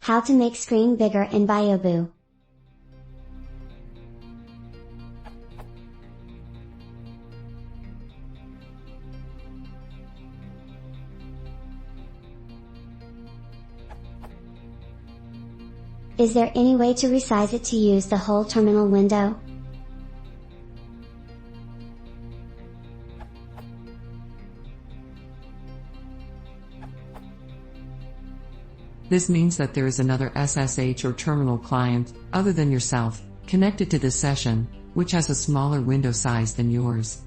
How to make screen bigger in byobu. Is there any way to resize it to use the whole terminal window? This means that there is another SSH or terminal client, other than yourself, connected to this session, which has a smaller window size than yours.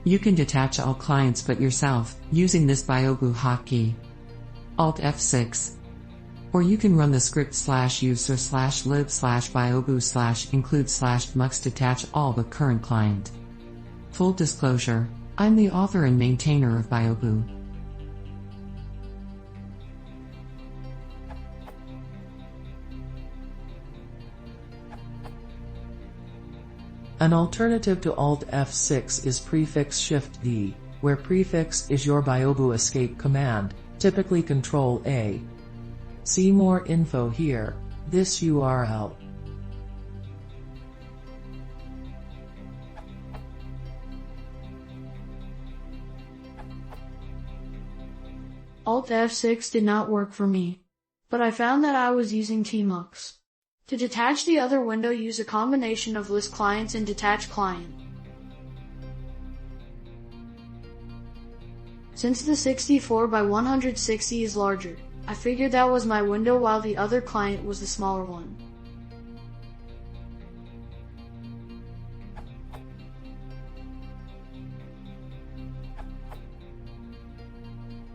You can detach all clients but yourself, using this byobu hotkey. Alt F6. Or you can run the script /user/lib/byobu/include/mux detach all but current client. Full disclosure, I'm the author and maintainer of byobu. An alternative to Alt F6 is prefix Shift D, where prefix is your byobu escape command, typically Control A. See more info here, this URL. Alt F6 did not work for me, but I found that I was using tmux. To detach the other window, use a combination of list clients and detach client. Since the 64 by 160 is larger, I figured that was my window while the other client was the smaller one.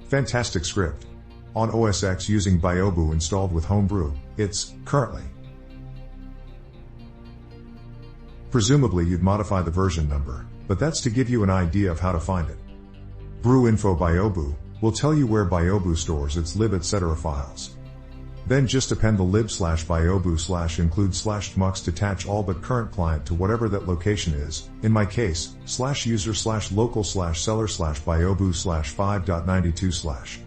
Fantastic script. On OS X using byobu installed with Homebrew, it's currently. Presumably you'd modify the version number, but that's to give you an idea of how to find it. Brew info byobu will tell you where byobu stores its lib etc. files. Then just append the lib/byobu/include/mux detach all but current client to whatever that location is, in my case, /user/local/seller/byobu/5.92/.